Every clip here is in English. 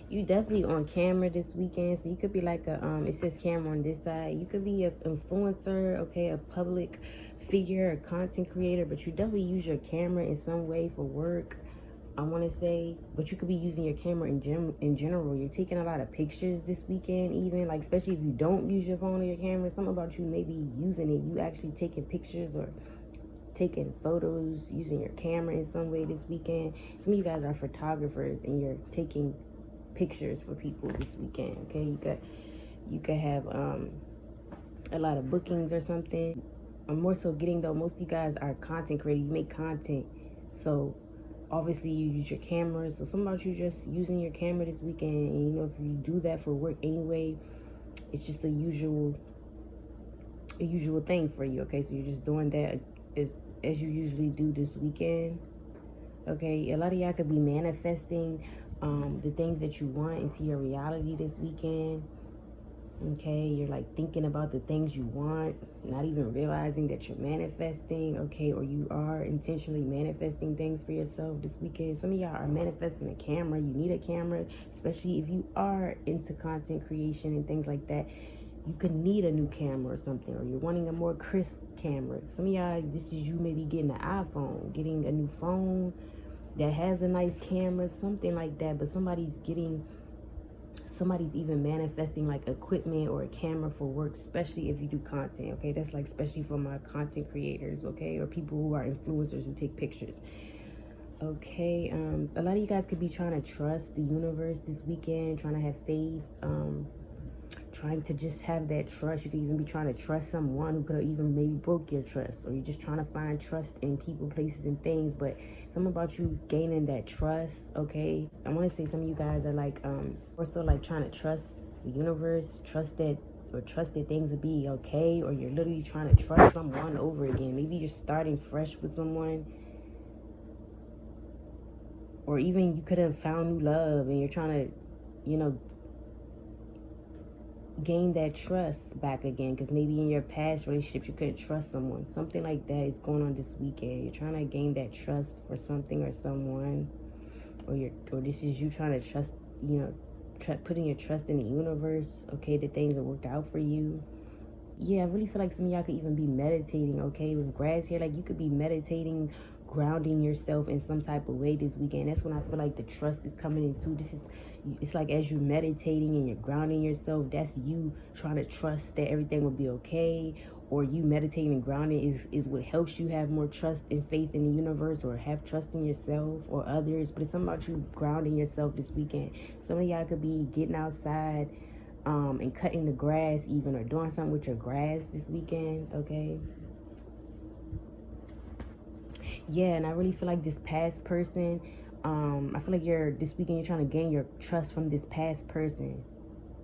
You definitely on camera this weekend, so you could be like a it says camera on this side. You could be an influencer, okay, a public figure, a content creator, but you definitely use your camera in some way for work, I want to say. But you could be using your camera in general. You're taking a lot of pictures this weekend, even like, especially if you don't use your phone or your camera. Something about you maybe using it. You actually taking pictures or taking photos using your camera in some way this weekend. Some of you guys are photographers and you're taking pictures for people this weekend. Okay, you could have a lot of bookings or something. I'm more so getting, though, most of you guys are content creators. You make content, so obviously you use your camera. So some about you just using your camera this weekend, and you know, if you do that for work anyway, it's just a usual thing for you. Okay, so you're just doing that as you usually do this weekend. Okay, a lot of y'all could be manifesting the things that you want into your reality this weekend. Okay, you're like thinking about the things you want, not even realizing that you're manifesting. Okay, or you are intentionally manifesting things for yourself this weekend. Some of y'all are manifesting a camera. You need a camera, especially if you are into content creation and things like that. You could need a new camera or something, or you're wanting a more crisp camera. Some of y'all, this is you maybe getting an iPhone, getting a new phone that has a nice camera, something like that. But somebody's even manifesting like equipment or a camera for work, especially if you do content. Okay, that's like especially for my content creators, okay, or people who are influencers who take pictures. Okay, a lot of you guys could be trying to trust the universe this weekend, trying to have faith, trying to just have that trust. You could even be trying to trust someone who could have even maybe broke your trust, or you're just trying to find trust in people, places, and things. But something about you gaining that trust. Okay, I want to say some of you guys are like also like trying to trust the universe, trust that things will be okay, or you're literally trying to trust someone over again. Maybe you're starting fresh with someone, or even you could have found new love and you're trying to, you know, gain that trust back again, because maybe in your past relationships you couldn't trust someone. Something like that is going on this weekend. You're trying to gain that trust for something or someone, or this is you trying to trust, you know, putting your trust in the universe, okay, that things will work out for you. Yeah, I really feel like some of y'all could even be meditating, okay, with grass here. Like, you could be meditating, grounding yourself in some type of way this weekend. That's when I feel like the trust is coming into. It's like as you're meditating and you're grounding yourself, that's you trying to trust that everything will be okay. Or you meditating and grounding is what helps you have more trust and faith in the universe, or have trust in yourself or others. But it's something about you grounding yourself this weekend. Some of y'all could be getting outside, and cutting the grass even, or doing something with your grass this weekend, okay? Yeah, and I really feel like this past person, I feel like this weekend you're trying to gain your trust from this past person.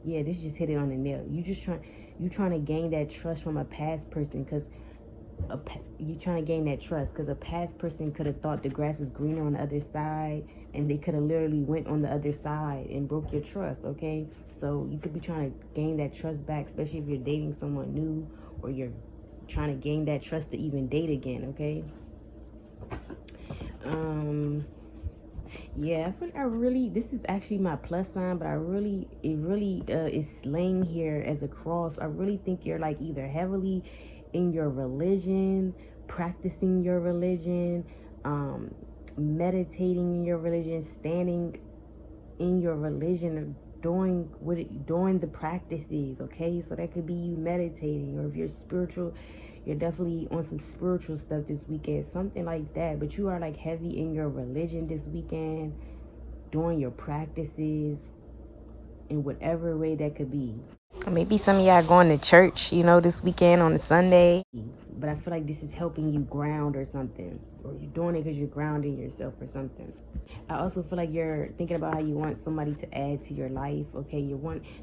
Yeah, this just hit it on the nail. You trying to gain that trust from a past person, because you trying to gain that trust because a past person could have thought the grass was greener on the other side, and they could have literally went on the other side and broke your trust. Okay, so you could be trying to gain that trust back, especially if you're dating someone new, or you're trying to gain that trust to even date again. Okay. Yeah, I feel like this is actually my plus sign, but it really is laying here as a cross. I really think you're like either heavily in your religion, practicing your religion, meditating in your religion, standing in your religion, or doing the practices. Okay, so that could be you meditating, or if you're spiritual, you're definitely on some spiritual stuff this weekend, something like that. But you are like heavy in your religion this weekend, doing your practices in whatever way that could be. Maybe some of y'all going to church, you know, this weekend on a Sunday. But I feel like this is helping you ground or something. Or you're doing it because you're grounding yourself or something. I also feel like you're thinking about how you want somebody to add to your life. Okay,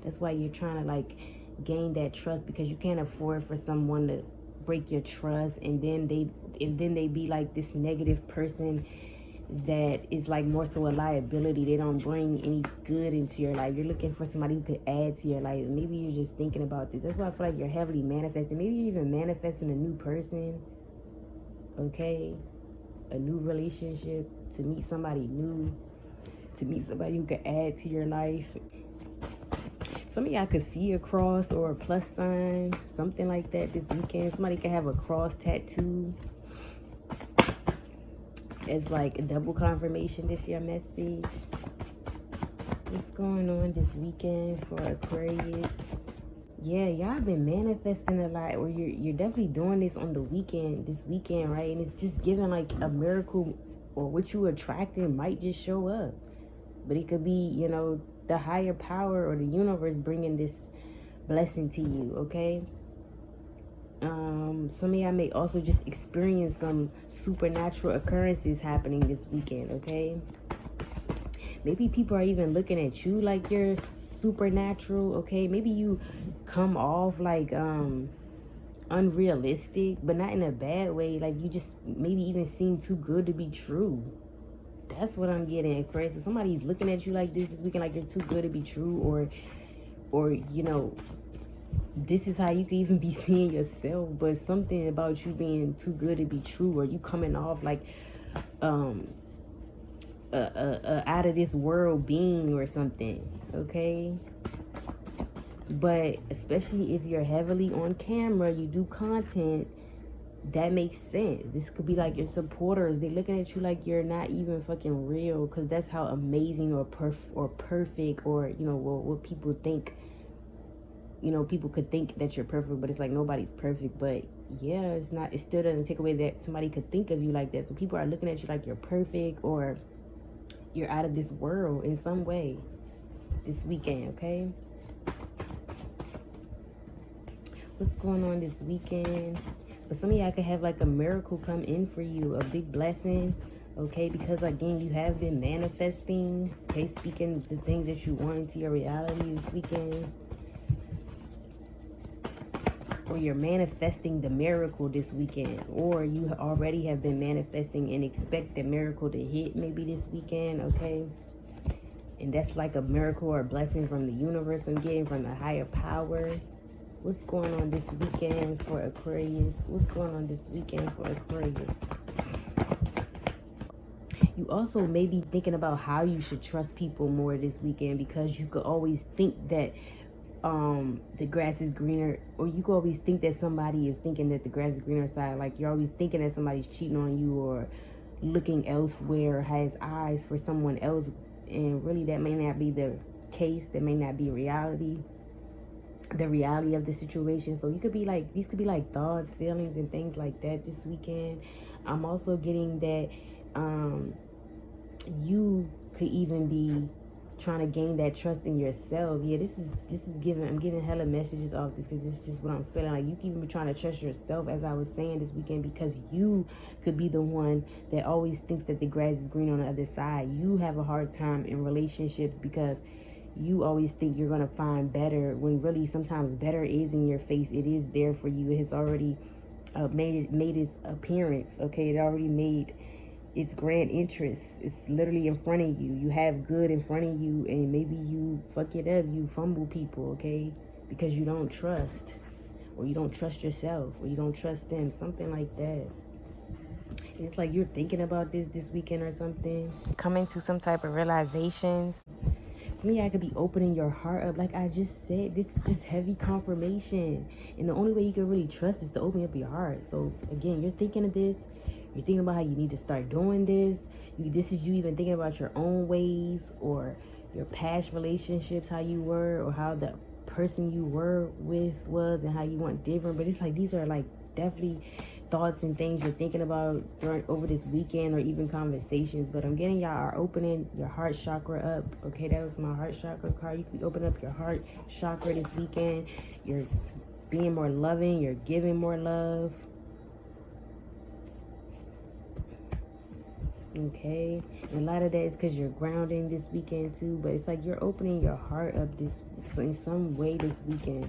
that's why you're trying to like gain that trust, because you can't afford for someone to break your trust, and then they be like this negative person that is like more so a liability. They don't bring any good into your life. You're looking for somebody who could add to your life. Maybe you're just thinking about this. That's why I feel like you're heavily manifesting. Maybe you're even manifesting a new person, okay? A new relationship, to meet somebody new, to meet somebody who could add to your life. Some of y'all could see a cross or a plus sign, something like that this weekend. Somebody could have a cross tattoo. It's like a double confirmation. This your message. What's going on this weekend for Aquarius? Yeah, y'all been manifesting a lot, or you're definitely doing this on the weekend, this weekend, right? And it's just giving like a miracle, or what you attracting might just show up. But it could be, you know, the higher power or the universe bringing this blessing to you, okay? Some of y'all may also just experience some supernatural occurrences happening this weekend, okay? Maybe people are even looking at you like you're supernatural, okay? Maybe you come off like unrealistic, but not in a bad way. Like you just maybe even seem too good to be true. That's what I'm getting, Aquarius. So somebody's looking at you like this weekend, like you're too good to be true, or you know, this is how you can even be seeing yourself. But something about you being too good to be true, or you coming off like out of this world being or something, okay? But especially if you're heavily on camera, you do content, that makes sense. This could be like your supporters. They looking at you like you're not even fucking real, because that's how amazing or perfect, or you know, what people think. You know, people could think that you're perfect, but it's like nobody's perfect. But yeah, it's not. It still doesn't take away that somebody could think of you like that. So people are looking at you like you're perfect, or you're out of this world in some way this weekend, okay? What's going on this weekend? But some of y'all could have like a miracle come in for you, a big blessing, okay? Because again, you have been manifesting, okay? Speaking the things that you want into your reality this weekend. Or you're manifesting the miracle this weekend, or you already have been manifesting and expect the miracle to hit maybe this weekend, okay? And that's like a miracle or a blessing from the universe I'm getting, from the higher power. What's going on this weekend for Aquarius? What's going on this weekend for Aquarius? You also may be thinking about how you should trust people more this weekend, because you could always think that the grass is greener, or you could always think that somebody is thinking that the grass is greener side. Like you're always thinking that somebody's cheating on you, or looking elsewhere, has eyes for someone else, and really that may not be the case. That may not be reality, the reality of the situation. So you could be like, these could be like thoughts, feelings, and things like that this weekend. I'm also getting that you could even be trying to gain that trust in yourself. Yeah, this is giving, I'm getting hella messages off this, because it's just what I'm feeling. Like you could even be trying to trust yourself, as I was saying this weekend, because you could be the one that always thinks that the grass is green on the other side. You have a hard time in relationships because you always think you're gonna find better, when really sometimes better is in your face. It is there for you. It has already made its appearance, okay? It already made its grand interest. It's literally in front of you. You have good in front of you, and maybe you fuck it up. You fumble people, okay? Because you don't trust, or you don't trust yourself, or you don't trust them, something like that. And it's like you're thinking about this weekend or something. Coming to some type of realizations. Some of y'all could be opening your heart up. Like I just said, this is just heavy confirmation. And the only way you can really trust is to open up your heart. So again, you're thinking of this. You're thinking about how you need to start doing this. This is you even thinking about your own ways, or your past relationships, how you were, or how the person you were with was, and how you want different. But it's like these are like definitely thoughts and things you're thinking about over this weekend, or even conversations. But I'm getting y'all are opening your heart chakra up, okay? That was my heart chakra card. You can open up your heart chakra this weekend. You're being more loving. You're giving more love. Okay, and a lot of that is because you're grounding this weekend too. But it's like you're opening your heart up this in some way this weekend.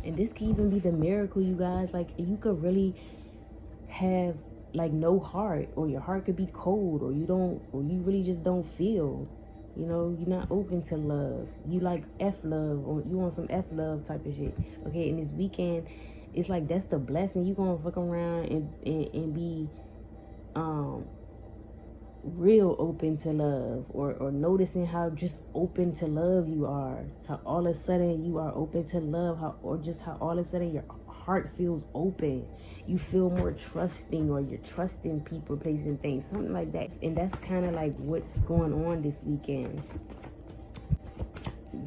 And this could even be the miracle, you guys. Like you could really have like no heart, or your heart could be cold, or you really just don't feel. You know, you're not open to love. You like F love, or you want some F love type of shit. Okay, and this weekend, it's like that's the blessing. You gonna fuck around and be real open to love, or noticing how just open to love you are, how all of a sudden you are open to love, how all of a sudden your heart feels open, you feel more trusting, or you're trusting people, places, and things, something like that. And that's kind of like what's going on this weekend.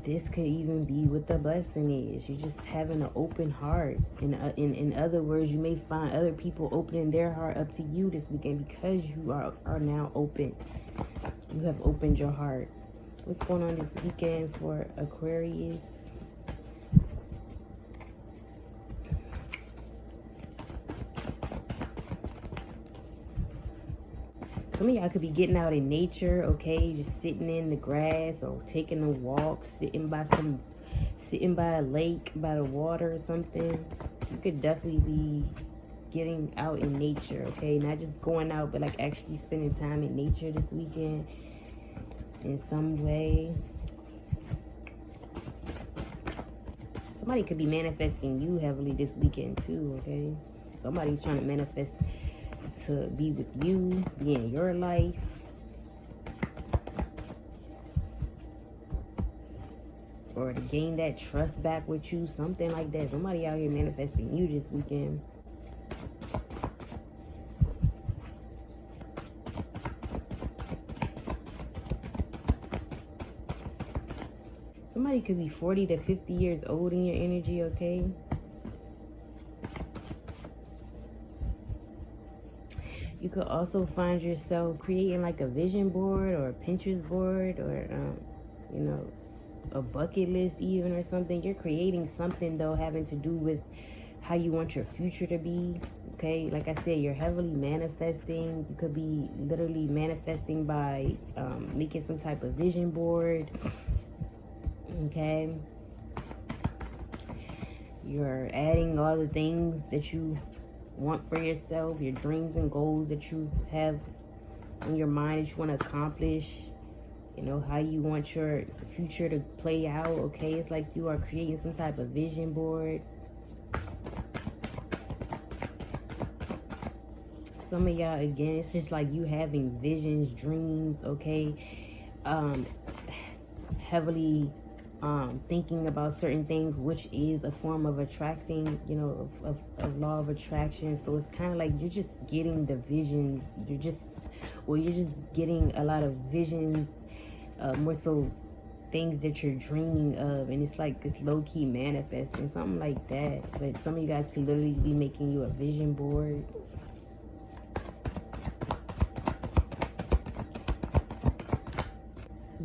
This could even be what the blessing is. You're just having an open heart. In other words, you may find other people opening their heart up to you this weekend because you are now open. You have opened your heart. What's going on this weekend for Aquarius? Some of y'all could be getting out in nature, okay? Just sitting in the grass or taking a walk, sitting by a lake, by the water or something. You could definitely be getting out in nature, okay? Not just going out, but like actually spending time in nature this weekend in some way. Somebody could be manifesting you heavily this weekend too, okay? Somebody's trying to manifest to be with you, be in your life. Or to gain that trust back with you, something like that. Somebody out here manifesting you this weekend. Somebody could be 40 to 50 years old in your energy, okay? You could also find yourself creating like a vision board or a Pinterest board, or, you know, a bucket list even, or something. You're creating something though having to do with how you want your future to be, okay? Like I said, you're heavily manifesting. You could be literally manifesting by making some type of vision board, okay? You're adding all the things that you want for yourself, your dreams and goals that you have in your mind that you want to accomplish, you know, how you want your future to play out, okay? It's like you are creating some type of vision board. Some of y'all, again, it's just like you having visions, dreams, okay? Heavily thinking about certain things, which is a form of attracting, you know, of law of attraction. So it's kind of like you're just getting the visions. You're just getting a lot of visions, more so things that you're dreaming of, and it's like it's low-key manifesting, something like that. But some of you guys could literally be making you a vision board.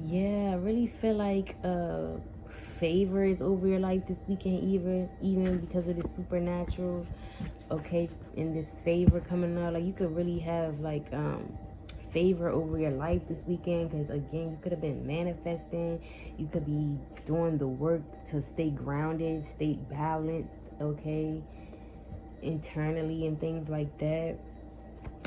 Yeah, I really feel like favor is over your life this weekend, even because of the supernatural, okay? And this favor coming out, like you could really have like favor over your life this weekend, because again, you could have been manifesting. You could be doing the work to stay grounded, stay balanced, okay, internally and things like that.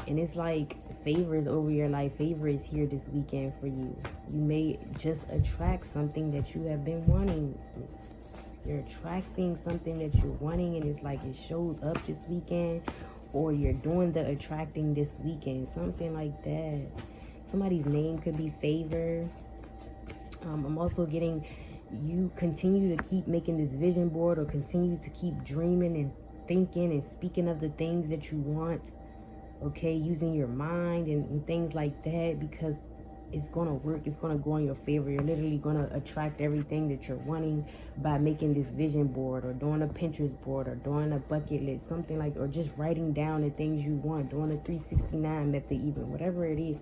And it's like favor is over your life. Favor is here this weekend for you. You may just attract something that you have been wanting. You're attracting something that you're wanting, and it's like it shows up this weekend, or you're doing the attracting this weekend, something like that. Somebody's name could be Favor. I'm also getting you continue to keep making this vision board, or continue to keep dreaming and thinking and speaking of the things that you want, okay, using your mind and things like that, because it's going to work. It's going to go in your favor. You're literally going to attract everything that you're wanting by making this vision board, or doing a Pinterest board, or doing a bucket list, something like, or just writing down the things you want, doing a 369 method, even whatever it is.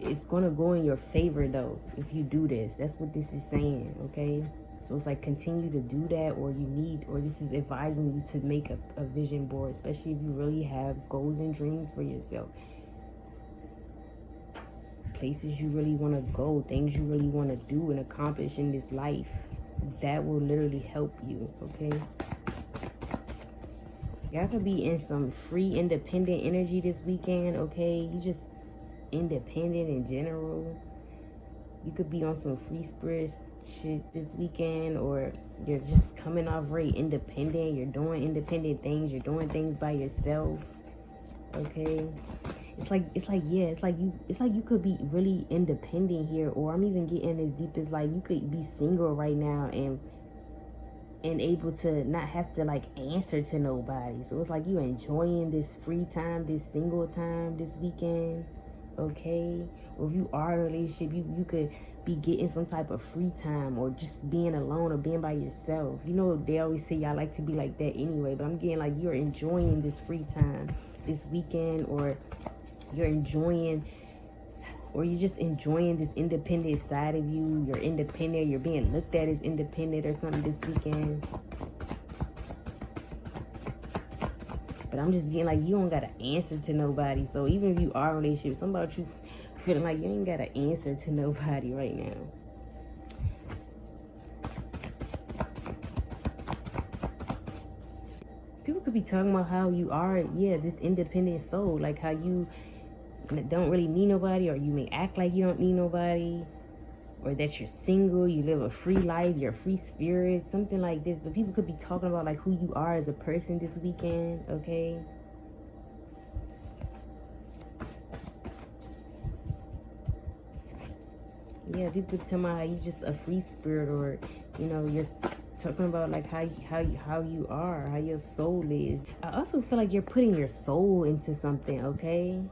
It's going to go in your favor though if you do this. That's what this is saying, okay? So it's like continue to do that, or this is advising you to make a vision board, especially if you really have goals and dreams for yourself. Places you really want to go, things you really want to do and accomplish in this life. That will literally help you, okay? Y'all could be in some free, independent energy this weekend, okay? You just independent in general. You could be on some free spirit shit this weekend, or you're just coming off very independent. You're doing independent things. You're doing things by yourself, okay? it's like you could be really independent here, or I'm even getting as deep as like you could be single right now and able to not have to like answer to nobody. So it's like you enjoying this free time, this single time this weekend, okay? Or if you are in a relationship, you could be getting some type of free time, or just being alone or being by yourself. You know, they always say y'all like to be like that anyway, but I'm getting like you're enjoying this free time this weekend, or you're enjoying, or you're just enjoying this independent side of you. You're independent, you're being looked at as independent or something this weekend. But I'm just getting like you don't gotta answer to nobody. So even if you are in a relationship, something about you feeling like you ain't gotta answer to nobody right now. People could be talking about how you are, this independent soul, like how you don't really need nobody, or you may act like you don't need nobody, or that you're single, you live a free life, you're a free spirit, something like this. But people could be talking about like who you are as a person this weekend, okay? Yeah, people tell me how you just a free spirit, or you're talking about like how you are, how your soul is. I also feel like you're putting your soul into something, okay?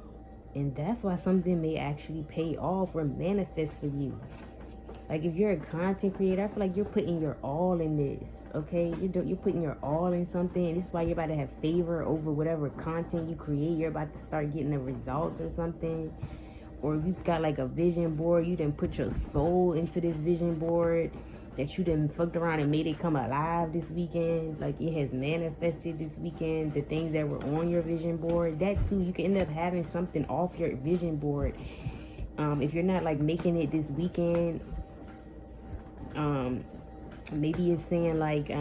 And that's why something may actually pay off or manifest for you. Like if you're a content creator, I feel like you're putting your all in this, okay? You're putting your all in something, and this is why you're about to have favor over whatever content you create. You're about to start getting the results or something. Or if you've got like a vision board, you done put your soul into this vision board that you done fucked around and made it come alive this weekend. Like it has manifested this weekend, the things that were on your vision board. That too, you can end up having something off your vision board. If you're not like making it this weekend, maybe it's saying like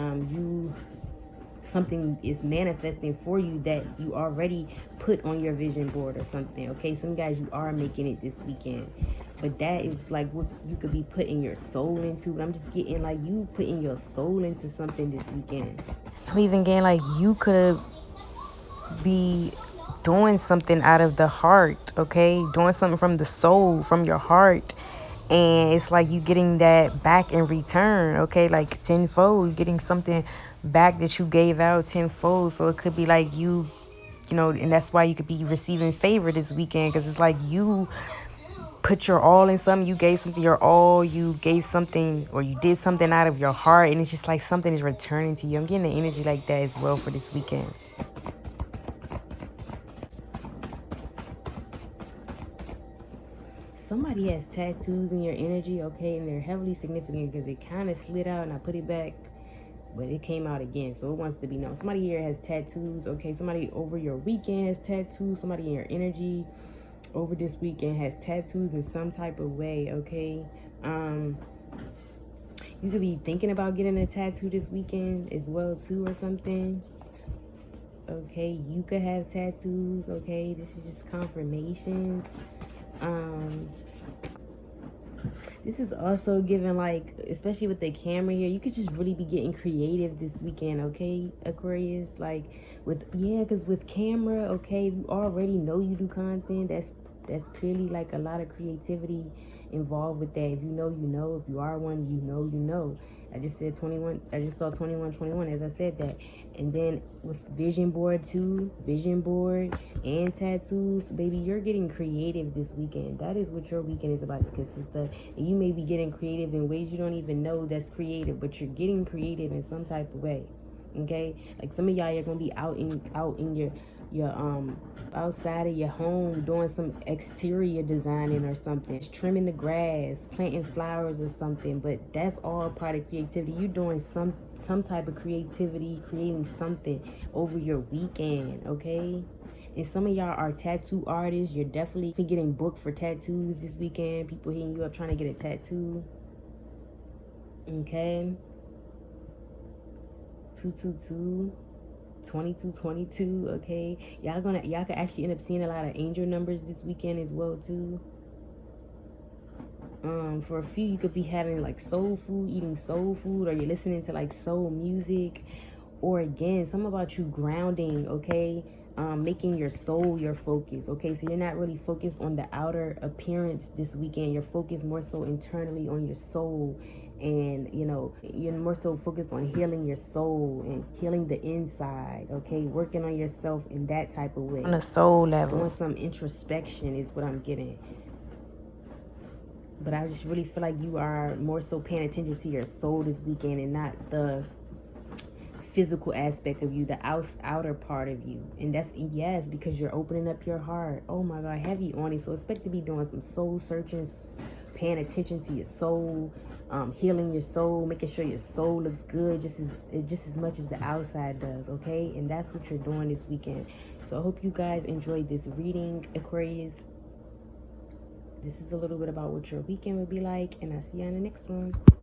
something is manifesting for you that you already put on your vision board or something, okay? Some guys, you are making it this weekend, but that is like what you could be putting your soul into. But I'm just getting like you putting your soul into something this weekend. I'm even getting like you could be doing something out of the heart, okay? Doing something from the soul, from your heart. And it's like you getting that back in return, okay? Like tenfold, getting something back that you gave out tenfold. So it could be like you know, and that's why you could be receiving favor this weekend, because it's like you put your all in something, you gave something your all, you gave something, or you did something out of your heart, and it's just like something is returning to you. I'm getting the energy like that as well for this weekend. Somebody has tattoos in your energy, okay, and they're heavily significant because it kind of slid out and I put it back, but it came out again, so it wants to be known. Somebody here has tattoos, okay? Somebody over your weekend has tattoos. Somebody in your energy over this weekend has tattoos in some type of way, okay? You could be thinking about getting a tattoo this weekend as well too, or something. Okay, you could have tattoos, okay? This is just confirmations. This is also giving like, especially with the camera here, you could just really be getting creative this weekend, okay, Aquarius? Like because with camera, okay, you already know you do content. That's clearly like a lot of creativity involved with that. If you know, you know. If you are one, you know, you know. I just said 21. I just saw 21 as I said that. And then with vision board too, vision board and tattoos, baby, you're getting creative this weekend. That is what your weekend is about to consist of. And you may be getting creative in ways you don't even know that's creative, but you're getting creative in some type of way. Okay? Like some of y'all are gonna be out in your outside of your home doing some exterior designing or something, trimming the grass, planting flowers or something. But that's all part of creativity. You're doing some type of creativity, creating something over your weekend, okay? And some of y'all are tattoo artists. You're definitely getting booked for tattoos this weekend. People hitting you up trying to get a tattoo, okay? 222 2222, okay? Y'all could actually end up seeing a lot of angel numbers this weekend as well too. For a few, you could be having like soul food, eating soul food, or you're listening to like soul music, or again, something about you grounding, okay? making your soul your focus. Okay, so you're not really focused on the outer appearance this weekend. You're focused more so internally on your soul, and you know, you're more so focused on healing your soul and healing the inside. Okay, working on yourself in that type of way, on a soul level, doing some introspection is what I'm getting. But I just really feel like you are more so paying attention to your soul this weekend and not the physical aspect of you, the outer part of you. And that's, yes, because you're opening up your heart. Oh my God, heavy on it. So expect to be doing some soul searching, paying attention to your soul, healing your soul, making sure your soul looks good just as much as the outside does. Okay, and that's what you're doing this weekend. So I hope you guys enjoyed this reading, Aquarius. This is a little bit about what your weekend would be like, and I'll see you on the next one.